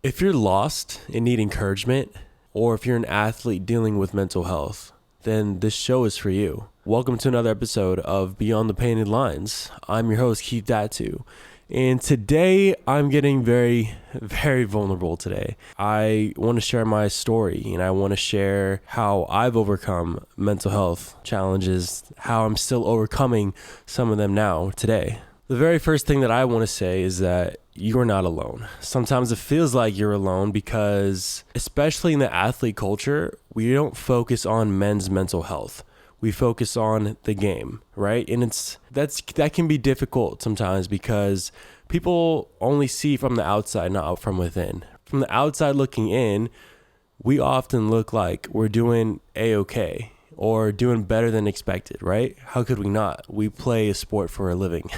If you're lost and need encouragement, or if you're an athlete dealing with mental health, then this show is for you. Welcome to another episode of Beyond the Painted Lines. I'm your host, Datu. And today I'm getting very, very vulnerable today. I want to share my story and I want to share how I've overcome mental health challenges, how I'm still overcoming some of them now today. The very first thing that I want to say is that you're not alone. Sometimes it feels like you're alone because, especially in the athlete culture, we don't focus on men's mental health. We focus on the game, right? And that can be difficult sometimes because people only see from the outside, not from within. From the outside looking in, we often look like we're doing A-okay or doing better than expected, right? How could we not? We play a sport for a living.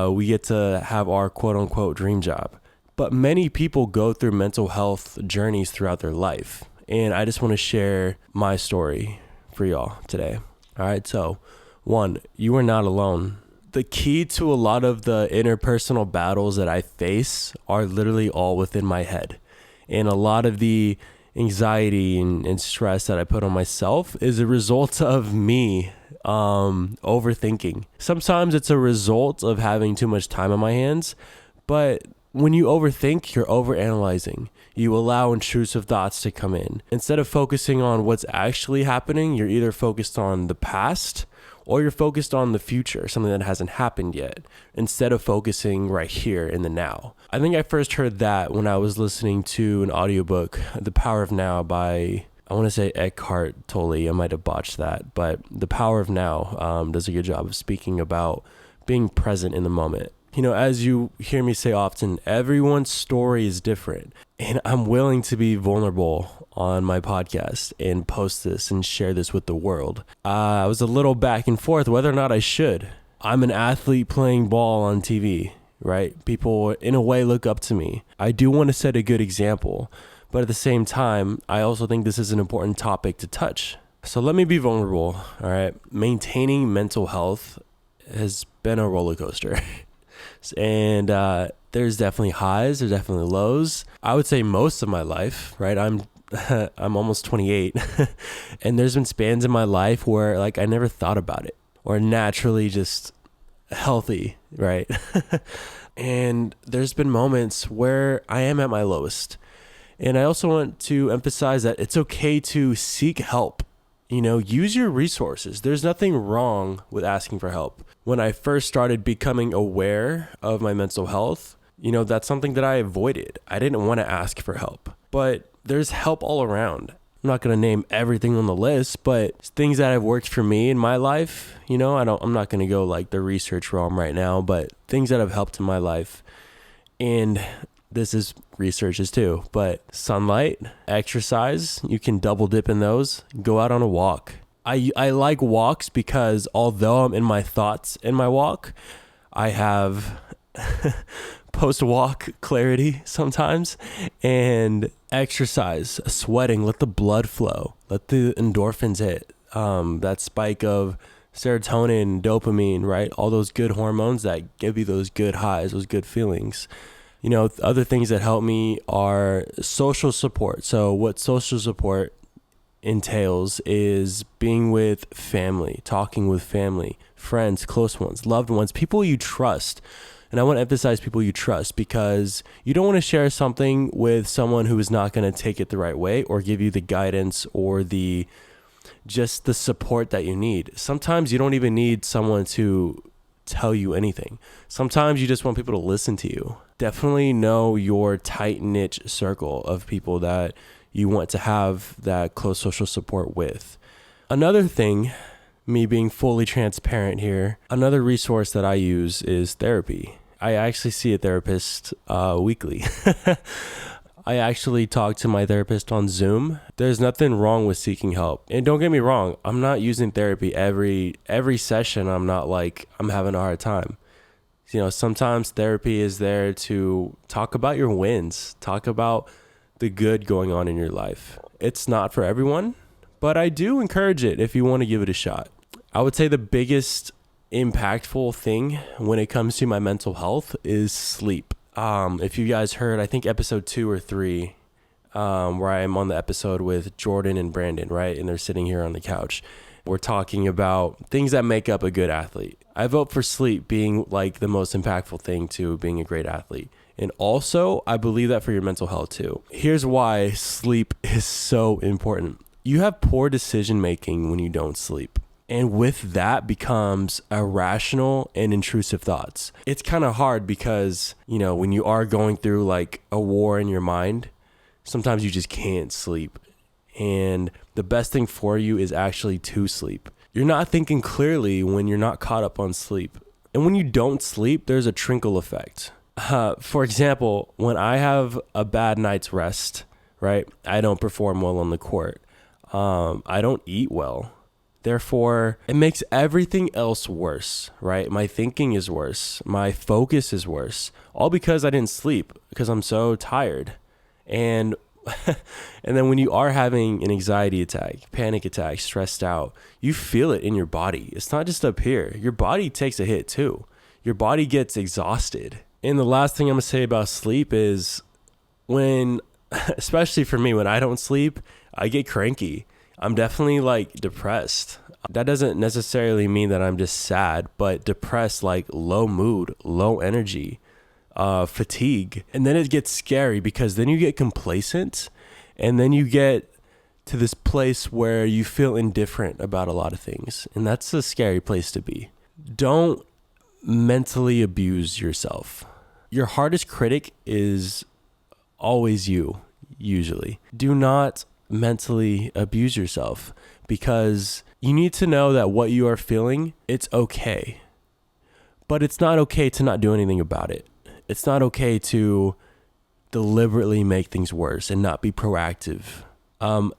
We get to have our quote unquote dream job. But many people go through mental health journeys throughout their life. And I just want to share my story for y'all today. All right. So 1, you are not alone. The key to a lot of the interpersonal battles that I face are literally all within my head. And a lot of the anxiety and stress that I put on myself is a result of me overthinking. Sometimes it's a result of having too much time on my hands, but when you overthink, you're overanalyzing. You allow intrusive thoughts to come in. Instead of focusing on what's actually happening, you're either focused on the past or you're focused on the future, something that hasn't happened yet, instead of focusing right here in the now. I think I first heard that when I was listening to an audiobook, The Power of Now by, I want to say Eckhart Tolle. I might have botched that, but The Power of Now does a good job of speaking about being present in the moment. You know, as you hear me say often, everyone's story is different, and I'm willing to be vulnerable on my podcast and post this and share this with the world. I was a little back and forth whether or not I should. I'm an athlete playing ball on TV, right? People in a way look up to me. I do want to set a good example, but at the same time, I also think this is an important topic to touch. So let me be vulnerable, all right? Maintaining mental health has been a roller coaster. And there's definitely highs, there's definitely lows. I would say most of my life, right? I'm almost 28, and there's been spans in my life where like I never thought about it, or naturally just healthy, right? And there's been moments where I am at my lowest. And I also want to emphasize that it's okay to seek help. You know, use your resources. There's nothing wrong with asking for help. When I first started becoming aware of my mental health, you know, that's something that I avoided. I didn't want to ask for help, but there's help all around. I'm not going to name everything on the list, but things that have worked for me in my life, you know, I'm not going to go like the research realm right now, but things that have helped in my life. And this is researches too, but sunlight, exercise, you can double dip in those. Go out on a walk. I like walks because although I'm in my thoughts in my walk, I have post-walk clarity sometimes. And exercise, sweating, let the blood flow, let the endorphins hit. That spike of serotonin, dopamine, right? All those good hormones that give you those good highs, those good feelings. You know, other things that help me are social support. So what social support entails is being with family, talking with family, friends, close ones, loved ones, people you trust. And I want to emphasize people you trust because you don't want to share something with someone who is not going to take it the right way or give you the guidance or just the support that you need. Sometimes you don't even need someone to tell you anything. Sometimes you just want people to listen to you. Definitely know your tight niche circle of people that you want to have that close social support with. Another thing, me being fully transparent here, another resource that I use is therapy. I actually see a therapist weekly. I actually talk to my therapist on Zoom. There's nothing wrong with seeking help. And don't get me wrong, I'm not using therapy every session. I'm not like I'm having a hard time. You know, sometimes therapy is there to talk about your wins, talk about the good going on in your life. It's not for everyone, but I do encourage it if you want to give it a shot. I would say the biggest impactful thing when it comes to my mental health is sleep. If you guys heard, I think episode 2 or 3, where I'm on the episode with Jordan and Brandon, right? And they're sitting here on the couch. We're talking about things that make up a good athlete. I vote for sleep being like the most impactful thing to being a great athlete. And also, I believe that for your mental health too. Here's why sleep is so important. You have poor decision making when you don't sleep. And with that becomes irrational and intrusive thoughts. It's kind of hard because, when you are going through like a war in your mind, sometimes you just can't sleep. And the best thing for you is actually to sleep. You're not thinking clearly when you're not caught up on sleep. And when you don't sleep, there's a trickle effect. For example, when I have a bad night's rest, right, I don't perform well on the court. I don't eat well. Therefore, it makes everything else worse, right? My thinking is worse. My focus is worse. All because I didn't sleep, because I'm so tired. And and then when you are having an anxiety attack, panic attack, stressed out, you feel it in your body. It's not just up here. Your body takes a hit too. Your body gets exhausted. And the last thing I'm going to say about sleep is especially for me, when I don't sleep, I get cranky. I'm definitely like depressed. That doesn't necessarily mean that I'm just sad, but depressed, like low mood, low energy, fatigue. And then it gets scary because then you get complacent and then you get to this place where you feel indifferent about a lot of things. And that's a scary place to be. Don't mentally abuse yourself. Your hardest critic is always you, usually. Do not mentally abuse yourself, because you need to know that what you are feeling, it's okay. But it's not okay to not do anything about it. It's not okay to deliberately make things worse and not be proactive.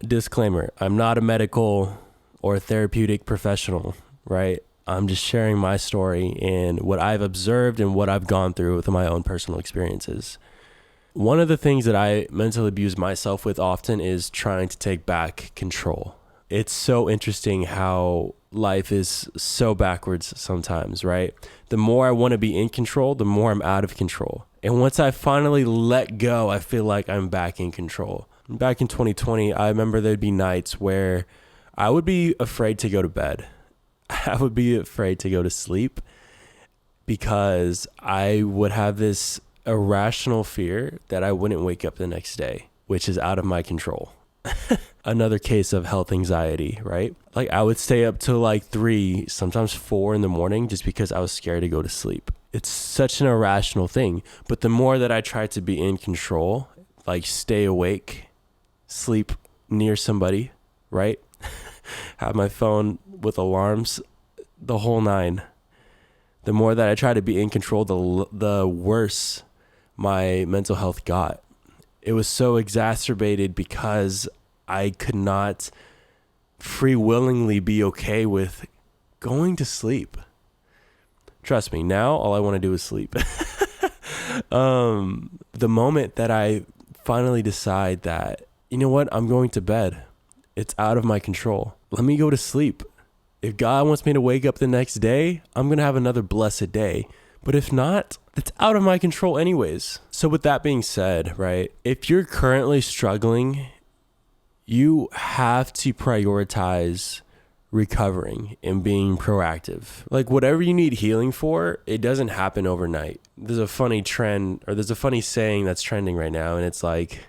Disclaimer, I'm not a medical or therapeutic professional, right? I'm just sharing my story and what I've observed and what I've gone through with my own personal experiences. One of the things that I mentally abuse myself with often is trying to take back control. It's so interesting how life is so backwards sometimes, right? The more I want to be in control, the more I'm out of control. And once I finally let go, I feel like I'm back in control. Back in 2020, I remember there'd be nights where I would be afraid to go to bed. I would be afraid to go to sleep because I would have this irrational fear that I wouldn't wake up the next day, which is out of my control. Another case of health anxiety, right? Like I would stay up till like 3, sometimes 4 in the morning just because I was scared to go to sleep. It's such an irrational thing. But the more that I try to be in control, like stay awake, sleep near somebody, right? Have my phone with alarms, the whole 9. The more that I try to be in control, the worse my mental health got. It was so exacerbated because I could not free willingly be okay with going to sleep. Trust me, now all I want to do is sleep. The moment that I finally decide that, you know what, I'm going to bed. It's out of my control. Let me go to sleep. If God wants me to wake up the next day, I'm going to have another blessed day. But if not, it's out of my control anyways. So with that being said, right, if you're currently struggling, you have to prioritize recovering and being proactive. Like whatever you need healing for, it doesn't happen overnight. There's a funny trend, or there's a funny saying that's trending right now, and it's like,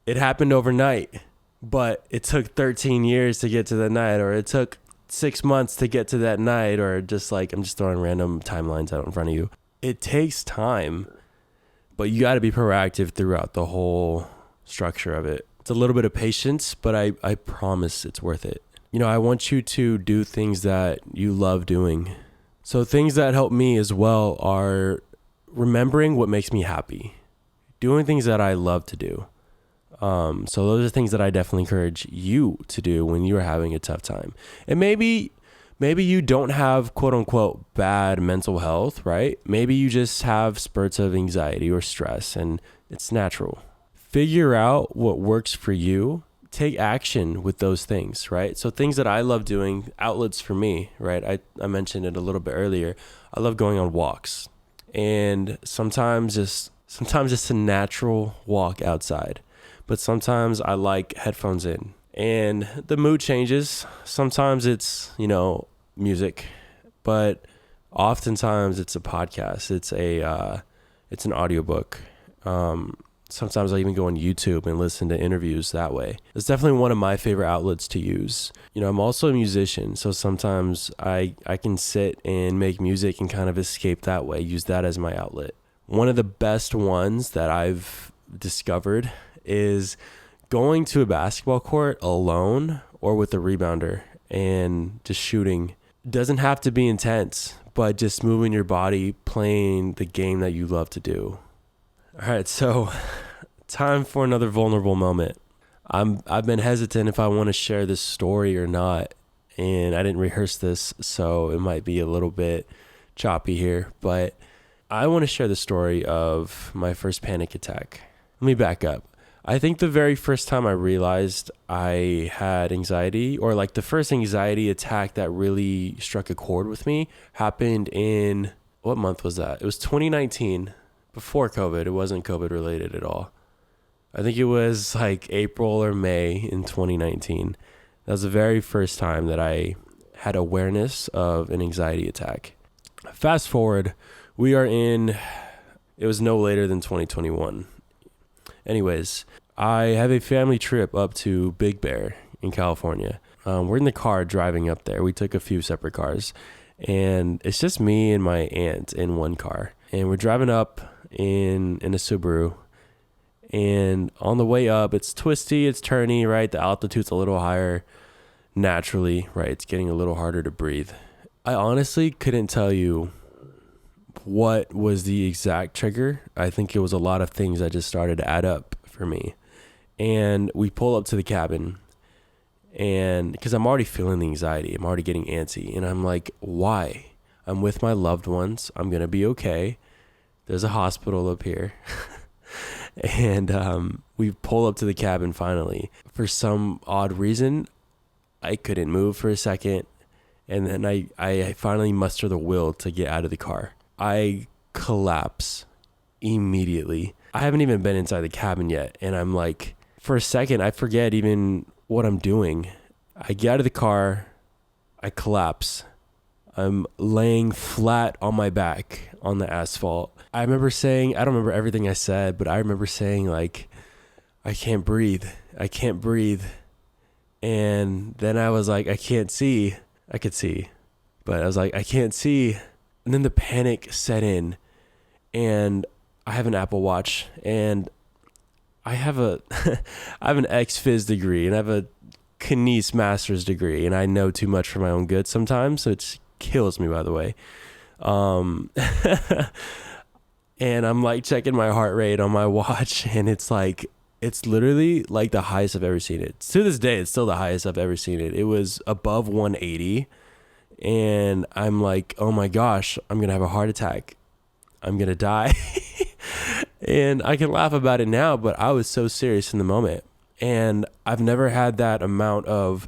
it happened overnight, but it took 13 years to get to that night, or it took 6 months to get to that night, or just like, I'm just throwing random timelines out in front of you. It takes time, but you got to be proactive throughout the whole structure of it. It's a little bit of patience, but I promise it's worth it. I want you to do things that you love doing. So things that help me as well are remembering what makes me happy, doing things that I love to do. So those are things that I definitely encourage you to do when you're having a tough time. And maybe you don't have quote unquote bad mental health, right? Maybe you just have spurts of anxiety or stress, and it's natural. Figure out what works for you. Take action with those things, right? So things that I love doing, outlets for me, right? I mentioned it a little bit earlier. I love going on walks. And sometimes it's a natural walk outside. But sometimes I like headphones in. And the mood changes. Sometimes it's, music, but oftentimes it's a podcast. It's an audiobook. Sometimes I even go on YouTube and listen to interviews that way. It's definitely one of my favorite outlets to use. I'm also a musician, so sometimes I can sit and make music and kind of escape that way, use that as my outlet. One of the best ones that I've discovered is going to a basketball court alone or with a rebounder and just shooting. It doesn't have to be intense, but just moving your body, playing the game that you love to do. All right, so time for another vulnerable moment. I've been hesitant if I want to share this story or not, and I didn't rehearse this, so it might be a little bit choppy here, but I want to share the story of my first panic attack. Let me back up. I think the very first time I realized I had anxiety, or like the first anxiety attack that really struck a chord with me, happened in, what month was that? It was 2019. Before COVID. It wasn't COVID related at all. I think it was like April or May in 2019. That was the very first time that I had awareness of an anxiety attack. Fast forward, it was no later than 2021. Anyways, I have a family trip up to Big Bear in California. We're in the car driving up there. We took a few separate cars, and it's just me and my aunt in one car. And we're driving up in a Subaru, and on the way up, it's twisty, it's turny, right? The altitude's a little higher naturally, right? It's getting a little harder to breathe. I honestly couldn't tell you what was the exact trigger. I think it was a lot of things that just started to add up for me. And we pull up to the cabin, and because I'm already feeling the anxiety, I'm already getting antsy, and I'm like, why? I'm with my loved ones. I'm going to be okay. There's a hospital up here. And we pull up to the cabin finally. For some odd reason, I couldn't move for a second. And then I finally muster the will to get out of the car. I collapse immediately. I haven't even been inside the cabin yet. And I'm like, for a second, I forget even what I'm doing. I get out of the car. I collapse. I'm laying flat on my back on the asphalt. I remember saying, I don't remember everything I said, but I remember saying like, I can't breathe. I can't breathe. And then I was like, I can't see. I could see, but I was like, I can't see. And then the panic set in, and I have an Apple Watch, and I have an ex-phys degree, and I have a Kines master's degree, and I know too much for my own good sometimes, so it kills me, by the way. And I'm like checking my heart rate on my watch, and it's literally like the highest I've ever seen it. To this day, it's still the highest I've ever seen it. It was above 180, and I'm like, oh my gosh, I'm going to have a heart attack. I'm going to die. And I can laugh about it now, but I was so serious in the moment. And I've never had that amount of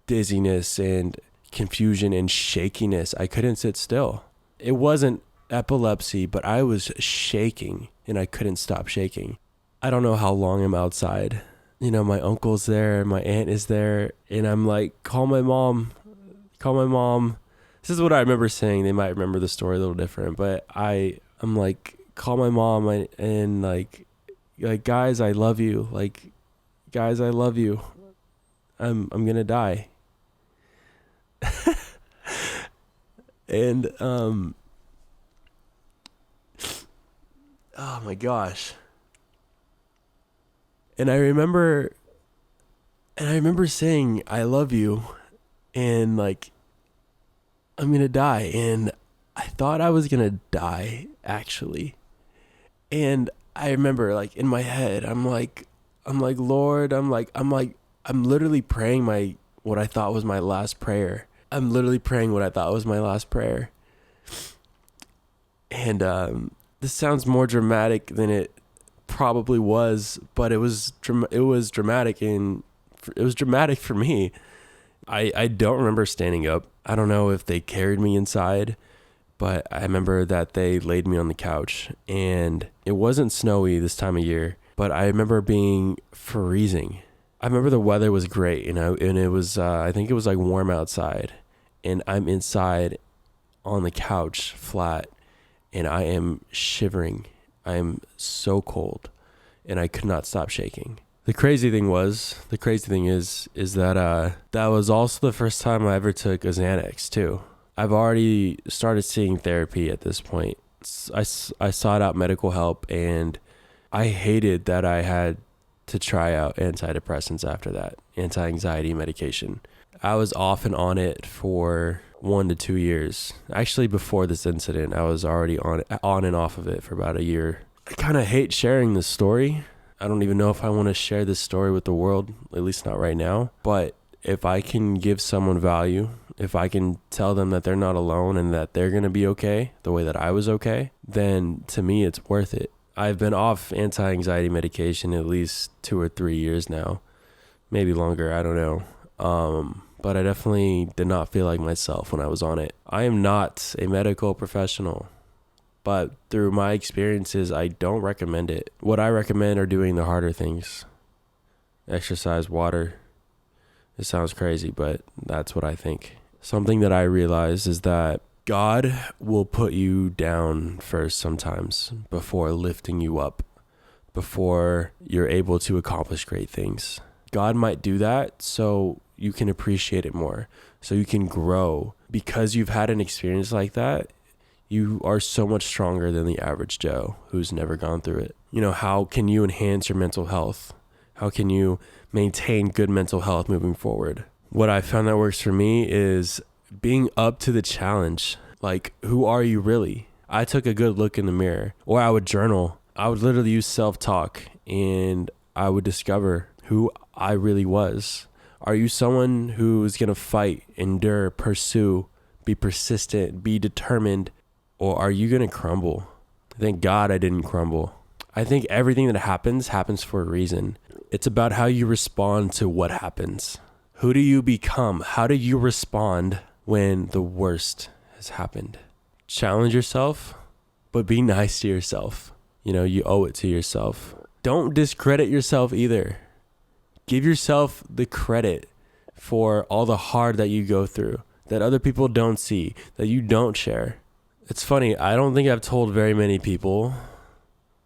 dizziness and confusion and shakiness. I couldn't sit still. It wasn't epilepsy, but I was shaking, and I couldn't stop shaking. I don't know how long I'm outside. My uncle's there, my aunt is there, and I'm like, call my mom. This is what I remember saying. They might remember the story a little different, but I'm like, call my mom, and like, guys, I love you. Like, guys, I love you. I'm gonna die. And oh my gosh. And I remember saying, I love you, and like, I'm going to die. And I thought I was going to die, actually. And I remember, like, in my head, I'm like, Lord, I'm literally praying what I thought was my last prayer. And this sounds more dramatic than it probably was, but it was dramatic, and it was dramatic for me. I don't remember standing up. I don't know if they carried me inside, But I remember that they laid me on the couch, and it wasn't snowy this time of year, but I remember being freezing. I remember the weather was great, and it was, I think it was like warm outside, and I'm inside on the couch flat, and I am shivering. I am so cold, and I could not stop shaking. The crazy thing is that that was also the first time I ever took a Xanax too. I've already started seeing therapy at this point. I sought out medical help, and I hated that I had to try out antidepressants after that, anti-anxiety medication. I was off and on it for 1 to 2 years. Actually, before this incident, I was already on and off of it for about a year. I kind of hate sharing this story. I don't even know if I want to share this story with the world, at least not right now. But if I can give someone value, if I can tell them that they're not alone and that they're going to be okay the way that I was okay, then to me, it's worth it. I've been off anti-anxiety medication at least 2 or 3 years now, maybe longer, I don't know. But I definitely did not feel like myself when I was on it. I am not a medical professional, but through my experiences, I don't recommend it. What I recommend are doing the harder things. Exercise, water. It sounds crazy, but that's what I think. Something that I realized is that God will put you down first sometimes before lifting you up, before you're able to accomplish great things. God might do that so you can appreciate it more, so you can grow. Because you've had an experience like that, you are so much stronger than the average Joe who's never gone through it. How can you enhance your mental health? How can you maintain good mental health moving forward? What I found that works for me is being up to the challenge. Like, who are you really? I took a good look in the mirror, or I would journal. I would literally use self-talk, and I would discover who I really was. Are you someone who's going to fight, endure, pursue, be persistent, be determined, or are you going to crumble? Thank God I didn't crumble. I think everything that happens for a reason. It's about how you respond to what happens. Who do you become? How do you respond when the worst has happened? Challenge yourself, but be nice to yourself. You owe it to yourself. Don't discredit yourself either. Give yourself the credit for all the hard that you go through, that other people don't see, that you don't share. It's funny, I don't think I've told very many people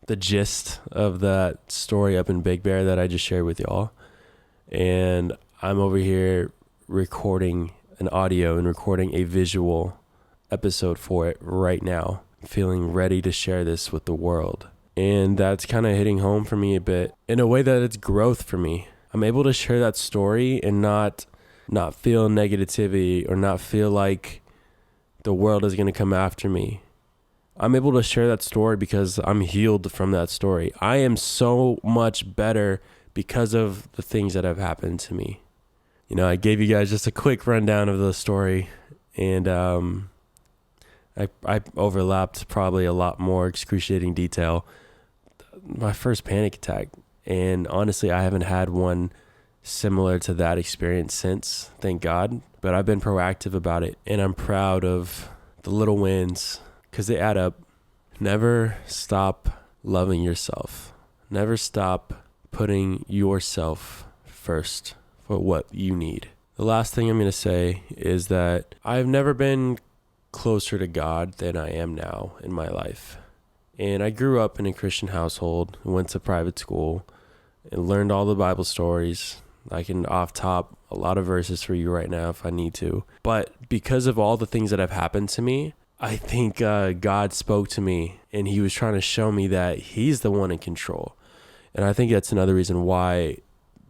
the gist of that story up in Big Bear that I just shared with y'all. And I'm over here recording an audio and recording a visual episode for it right now, feeling ready to share this with the world. And that's kind of hitting home for me a bit in a way that it's growth for me. I'm able to share that story and not feel negativity or not feel like the world is going to come after me. I'm able to share that story because I'm healed from that story. I am so much better because of the things that have happened to me. I gave you guys just a quick rundown of the story, and I overlapped probably a lot more excruciating detail. My first panic attack, and honestly, I haven't had one similar to that experience since, thank God. But I've been proactive about it, and I'm proud of the little wins because they add up. Never stop loving yourself. Never stop putting yourself first for what you need. The last thing I'm going to say is that I've never been closer to God than I am now in my life. And I grew up in a Christian household, went to private school, and learned all the Bible stories. I can off top a lot of verses for you right now if I need to. But because of all the things that have happened to me, I think God spoke to me, and he was trying to show me that he's the one in control. And I think that's another reason why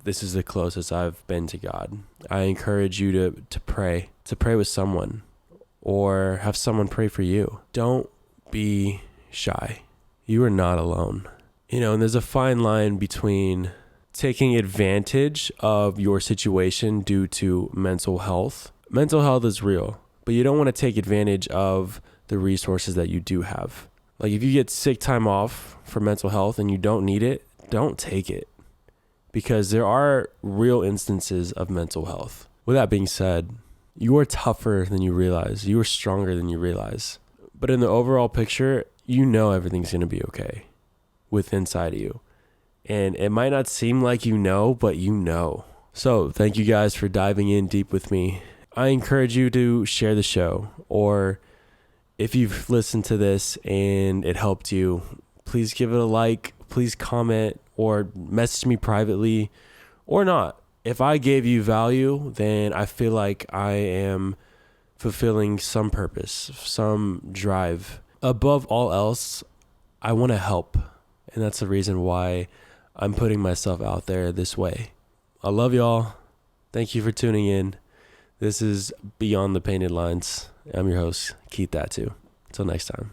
this is the closest I've been to God. I encourage you to pray with someone, or have someone pray for you. Don't be shy. You are not alone. And there's a fine line between taking advantage of your situation due to mental health. Mental health is real, but you don't want to take advantage of the resources that you do have. Like, if you get sick time off for mental health and you don't need it, don't take it, because there are real instances of mental health. With that being said, you are tougher than you realize. You are stronger than you realize. But in the overall picture, you know everything's going to be okay with inside of you. And it might not seem like you know, but you know. So thank you guys for diving in deep with me. I encourage you to share the show, or if you've listened to this and it helped you, please give it a like, please comment, or message me privately, or not. If I gave you value, then I feel like I am fulfilling some purpose, some drive. Above all else, I want to help. And that's the reason why I'm putting myself out there this way. I love y'all. Thank you for tuning in. This is Beyond the Painted Lines. I'm your host, Keith Datu. Until next time.